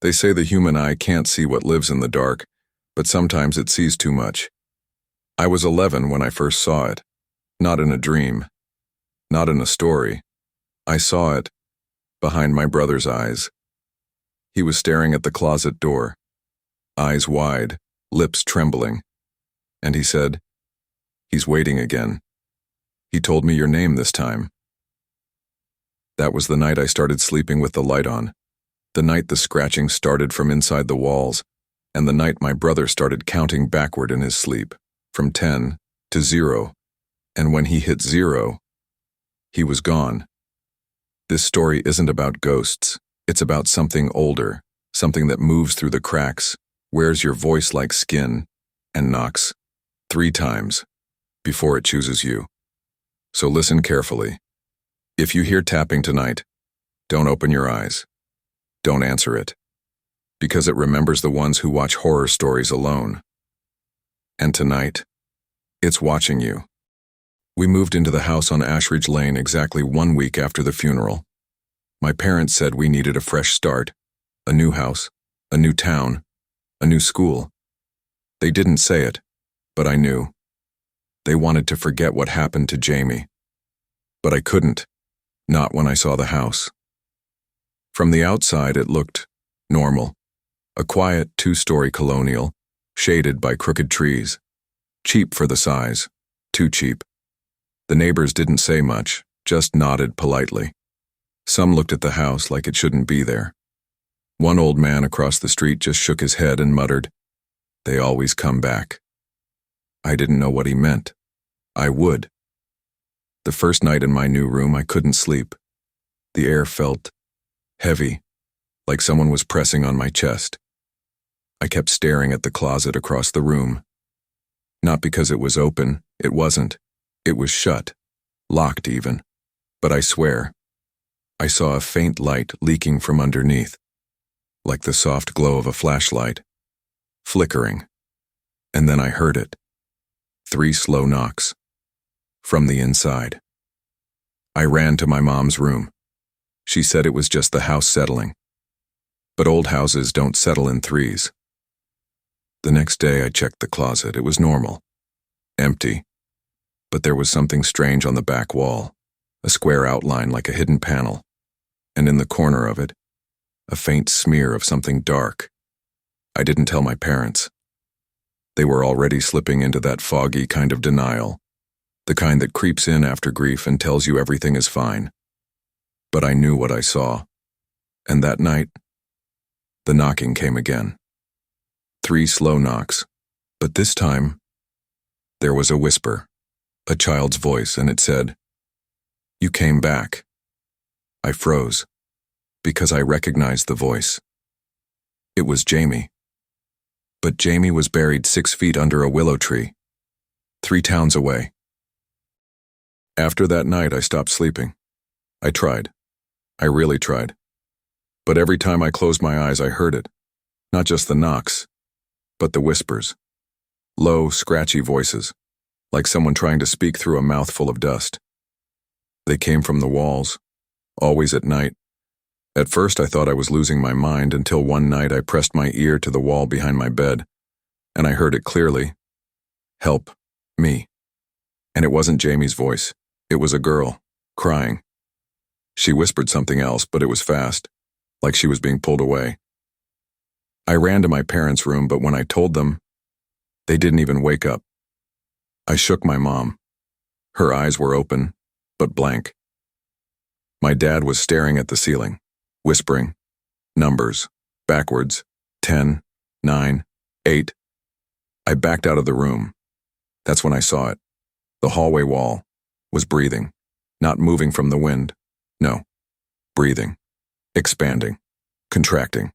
They say the human eye can't see what lives in the dark, but sometimes it sees too much. I was 11 when I first saw it. Not in a dream. Not in a story. I saw it behind my brother's eyes. He was staring at the closet door, eyes wide, lips trembling. And he said, "He's waiting again. He told me your name this time." That was the night I started sleeping with the light on, the night the scratching started from inside the walls, and the night my brother started counting backward in his sleep, from 10 to 0, and when he hit 0, he was gone. This story isn't about ghosts. It's about something older, something that moves through the cracks, wears your voice like skin, and knocks 3 times before it chooses you. So listen carefully. If you hear tapping tonight, don't open your eyes. Don't answer it, because it remembers the ones who watch horror stories alone. And tonight, it's watching you. We moved into the house on Ashridge Lane exactly 1 week after the funeral. My parents said we needed a fresh start, a new house, a new town, a new school. They didn't say it, but I knew. They wanted to forget what happened to Jamie. But I couldn't, not when I saw the house. From the outside it looked normal, a quiet 2-story colonial, shaded by crooked trees. Cheap for the size, too cheap. The neighbors didn't say much, just nodded politely. Some looked at the house like it shouldn't be there. One old man across the street just shook his head and muttered, "They always come back." I didn't know what he meant. I would. The first night in my new room, I couldn't sleep. The air felt heavy, like someone was pressing on my chest. I kept staring at the closet across the room. Not because it was open, it wasn't. It was shut, locked even. But I swear, I saw a faint light leaking from underneath, like the soft glow of a flashlight, flickering. And then I heard it. 3 slow knocks. From the inside. I ran to my mom's room. She said it was just the house settling. But old houses don't settle in 3s. The next day I checked the closet. It was normal. Empty. But there was something strange on the back wall, a square outline like a hidden panel, and in the corner of it, a faint smear of something dark. I didn't tell my parents. They were already slipping into that foggy kind of denial, the kind that creeps in after grief and tells you everything is fine. But I knew what I saw, and that night, the knocking came again. 3 slow knocks, but this time, there was a whisper, a child's voice, and it said, "You came back." I froze, because I recognized the voice. It was Jamie. But Jamie was buried 6 feet under a willow tree, 3 towns away. After that night, I stopped sleeping. I tried. I really tried. But every time I closed my eyes, I heard it. Not just the knocks, but the whispers. Low, scratchy voices, like someone trying to speak through a mouthful of dust. They came from the walls, always at night. At first I thought I was losing my mind until one night I pressed my ear to the wall behind my bed, and I heard it clearly. "Help. Me." And it wasn't Jamie's voice. It was a girl, crying. She whispered something else, but it was fast, like she was being pulled away. I ran to my parents' room, but when I told them, they didn't even wake up. I shook my mom. Her eyes were open, but blank. My dad was staring at the ceiling, whispering, numbers, backwards, 10, 9, 8. I backed out of the room. That's when I saw it. The hallway wall was breathing, not moving from the wind. No, breathing, expanding, contracting,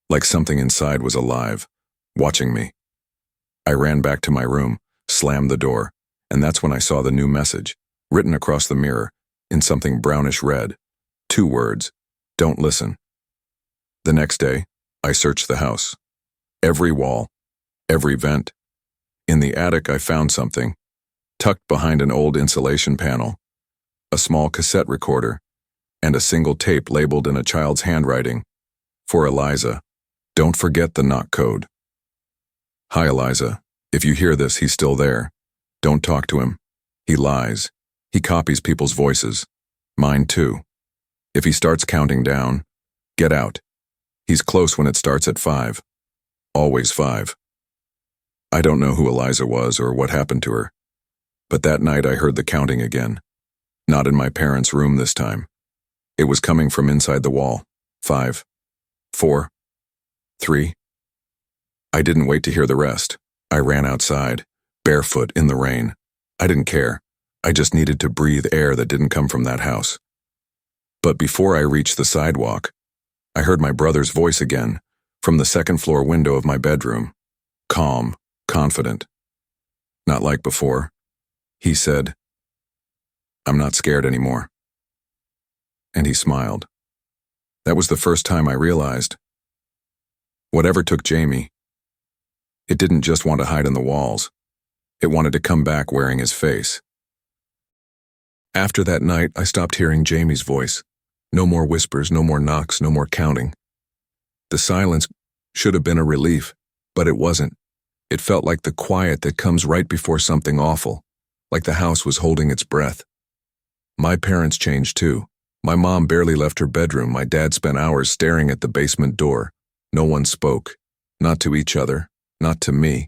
like something inside was alive, watching me. I ran back to my room, slammed the door, and that's when I saw the new message, written across the mirror, in something brownish red. 2 words, "Don't listen." The next day, I searched the house. Every wall, every vent. In the attic, I found something, tucked behind an old insulation panel, a small cassette recorder, and a single tape labeled in a child's handwriting, "For Eliza, Don't forget the knock code. Hi, Eliza. If you hear this, he's still there. Don't talk to him. He lies. He copies people's voices. Mine too. If he starts counting down, get out. He's close when it starts at 5. Always 5. I don't know who Eliza was or what happened to her, but that night I heard the counting again. Not in my parents' room this time. It was coming from inside the wall. 5, 4, 3. I didn't wait to hear the rest. I ran outside, barefoot in the rain. I didn't care. I just needed to breathe air that didn't come from that house. But before I reached the sidewalk, I heard my brother's voice again, from the second-floor window of my bedroom. Calm, confident. Not like before. He said, "I'm not scared anymore." And he smiled. That was the first time I realized, whatever took Jamie, it didn't just want to hide in the walls. It wanted to come back wearing his face. After that night, I stopped hearing Jamie's voice. No more whispers, no more knocks, no more counting. The silence should have been a relief, but it wasn't. It felt like the quiet that comes right before something awful, like the house was holding its breath. My parents changed too. My mom barely left her bedroom. My dad spent hours staring at the basement door. No one spoke, not to each other, not to me.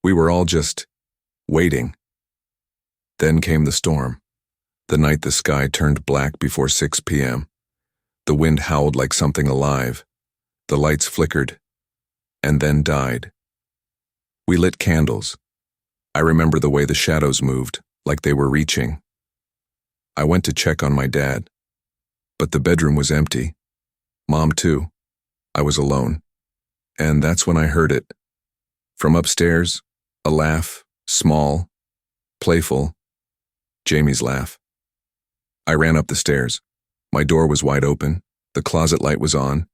We were all just waiting. Then came the storm. The night the sky turned black before 6 p.m. The wind howled like something alive. The lights flickered, and then died. We lit candles. I remember the way the shadows moved, like they were reaching. I went to check on my dad, but the bedroom was empty. Mom too. I was alone. And that's when I heard it. From upstairs, a laugh, small, playful, Jamie's laugh. I ran up the stairs. My door was wide open, the closet light was on,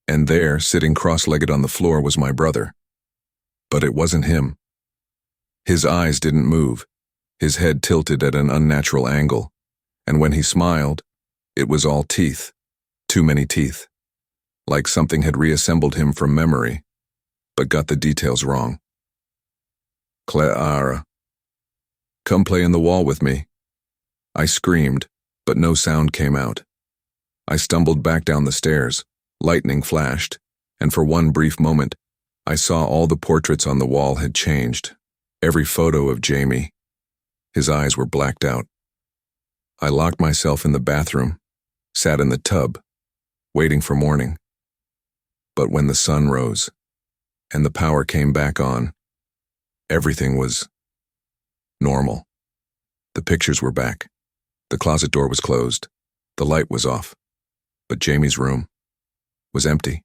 and there, sitting cross-legged on the floor, was my brother. But it wasn't him. His eyes didn't move, his head tilted at an unnatural angle, and when he smiled, it was all teeth, too many teeth, like something had reassembled him from memory, but got the details wrong. "Clara, come play in the wall with me." I screamed, but no sound came out. I stumbled back down the stairs, lightning flashed, and for one brief moment, I saw all the portraits on the wall had changed, every photo of Jamie. His eyes were blacked out. I locked myself in the bathroom, sat in the tub, waiting for morning. But when the sun rose, and the power came back on, everything was normal. The pictures were back. The closet door was closed. The light was off. But Jamie's room was empty.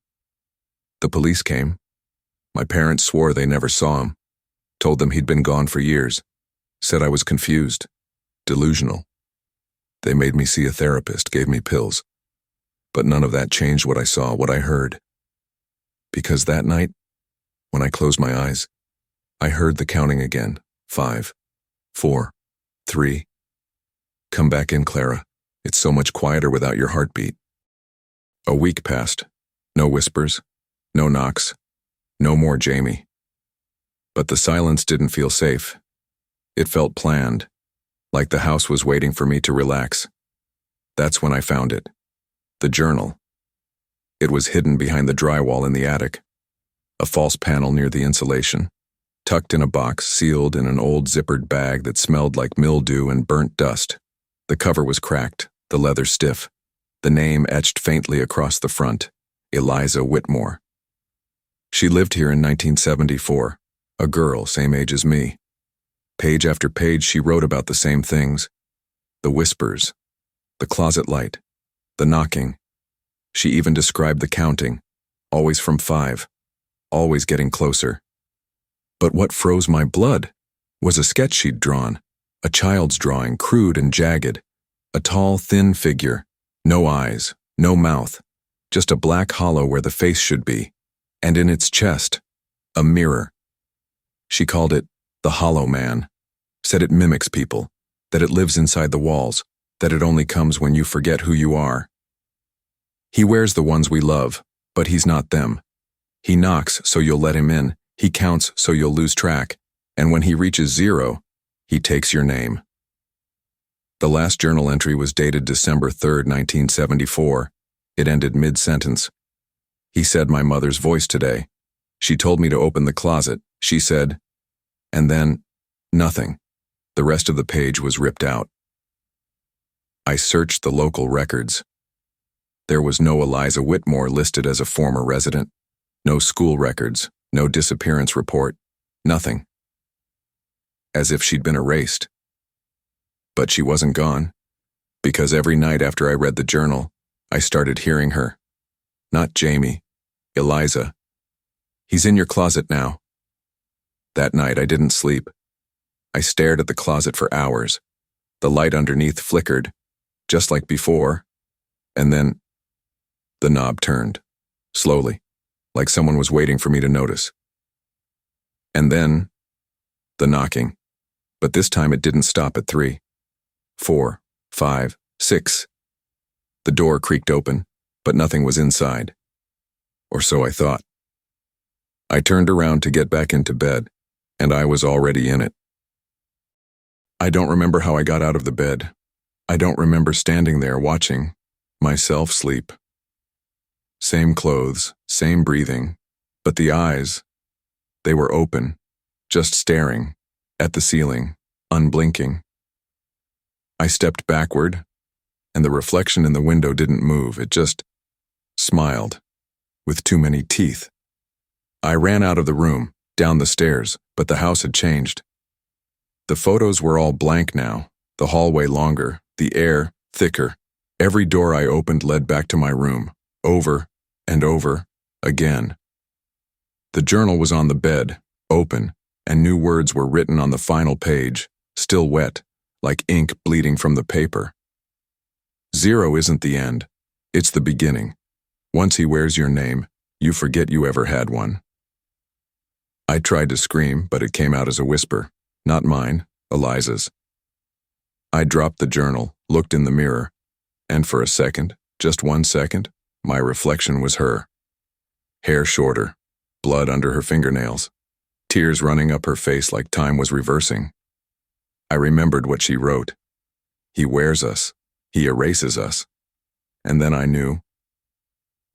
The police came. My parents swore they never saw him, told them he'd been gone for years, said I was confused, delusional. They made me see a therapist, gave me pills. But none of that changed what I saw, what I heard. Because that night, when I closed my eyes, I heard the counting again. 5, 4, 3. Come back in, Clara. It's so much quieter without your heartbeat. A week passed. No whispers, no knocks, no more Jamie. But the silence didn't feel safe. It felt planned, like the house was waiting for me to relax. That's when I found it. The journal. It was hidden behind the drywall in the attic. A false panel near the insulation. Tucked in a box, sealed in an old zippered bag that smelled like mildew and burnt dust. The cover was cracked, the leather stiff. The name etched faintly across the front, Eliza Whitmore. She lived here in 1974, a girl same age as me. Page after page she wrote about the same things. The whispers, the closet light, the knocking. She even described the counting, always from 5, always getting closer. But what froze my blood was a sketch she'd drawn, a child's drawing, crude and jagged, a tall, thin figure. No eyes, no mouth, just a black hollow where the face should be, and in its chest, a mirror. She called it the Hollow Man, said it mimics people, that it lives inside the walls, that it only comes when you forget who you are. He wears the ones we love, but he's not them. He knocks so you'll let him in, he counts so you'll lose track, and when he reaches 0, he takes your name. The last journal entry was dated December 3, 1974. It ended mid-sentence. He said my mother's voice today. She told me to open the closet. She said, and then, nothing. The rest of the page was ripped out. I searched the local records. There was no Eliza Whitmore listed as a former resident. No school records, no disappearance report, nothing. As if she'd been erased. But she wasn't gone, because every night after I read the journal, I started hearing her. Not Jamie, Eliza. He's in your closet now. That night I didn't sleep. I stared at the closet for hours. The light underneath flickered, just like before, and then the knob turned, slowly, like someone was waiting for me to notice. And then the knocking, but this time it didn't stop at 3, 4, 5, 6. The door creaked open, but nothing was inside. Or so I thought. I turned around to get back into bed, and I was already in it. I don't remember how I got out of the bed. I don't remember standing there watching myself sleep. Same clothes, same breathing, but the eyes, they were open, just staring at the ceiling, unblinking. I stepped backward, and the reflection in the window didn't move. It just smiled, with too many teeth. I ran out of the room, down the stairs, but the house had changed. The photos were all blank now, the hallway longer, the air thicker. Every door I opened led back to my room, over and over again. The journal was on the bed, open, and new words were written on the final page, still wet, like ink bleeding from the paper. 0 isn't the end, it's the beginning. Once he wears your name, you forget you ever had one. I tried to scream, but it came out as a whisper, not mine, Eliza's. I dropped the journal, looked in the mirror, and for a second, just 1 second, my reflection was her. Hair shorter, blood under her fingernails, tears running up her face like time was reversing. I remembered what she wrote. He wears us, he erases us. And then I knew.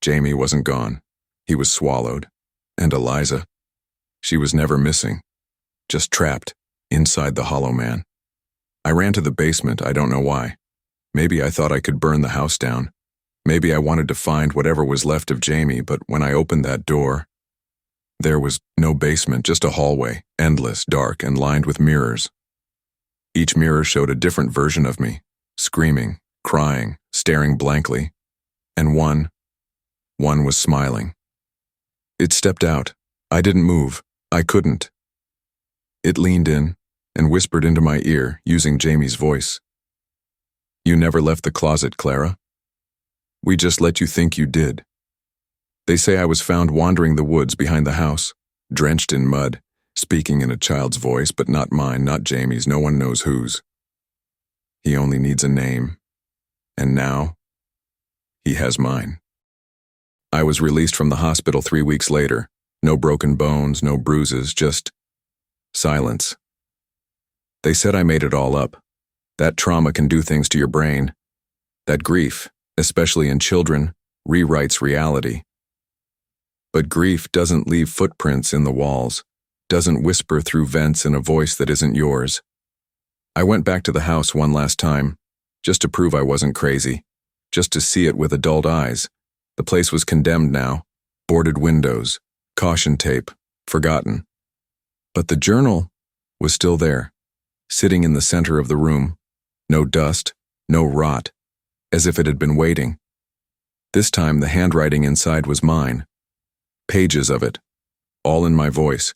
Jamie wasn't gone. He was swallowed. And Eliza, she was never missing, just trapped inside the hollow man. I ran to the basement, I don't know why. Maybe I thought I could burn the house down. Maybe I wanted to find whatever was left of Jamie, but when I opened that door, there was no basement, just a hallway, endless, dark, and lined with mirrors. Each mirror showed a different version of me, screaming, crying, staring blankly, and one was smiling. It stepped out. I didn't move. I couldn't. It leaned in and whispered into my ear, using Jamie's voice. You never left the closet, Clara. We just let you think you did. They say I was found wandering the woods behind the house, drenched in mud, speaking in a child's voice, but not mine, not Jamie's, no one knows whose. He only needs a name. And now, he has mine. I was released from the hospital 3 weeks later. No broken bones, no bruises, just silence. They said I made it all up. That trauma can do things to your brain. That grief, especially in children, rewrites reality. But grief doesn't leave footprints in the walls, doesn't whisper through vents in a voice that isn't yours. I went back to the house one last time, just to prove I wasn't crazy, just to see it with adult eyes. The place was condemned now, boarded windows, caution tape, forgotten. But the journal was still there, sitting in the center of the room. No dust, no rot, as if it had been waiting. This time the handwriting inside was mine. Pages of it, all in my voice,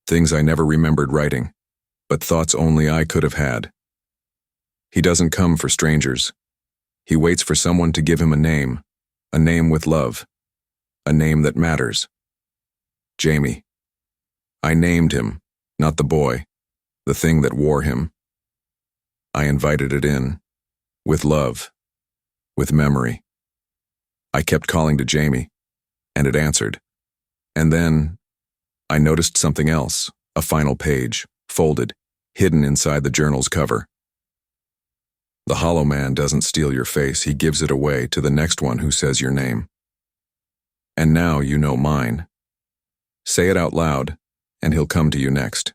things I never remembered writing, but thoughts only I could have had. He doesn't come for strangers. He waits for someone to give him a name with love, a name that matters. Jamie. I named him, not the boy, the thing that wore him. I invited it in, with love, with memory. I kept calling to Jamie, and it answered. And then I noticed something else, a final page, folded, hidden inside the journal's cover. The hollow man doesn't steal your face, he gives it away to the next one who says your name. And now you know mine. Say it out loud, and he'll come to you next.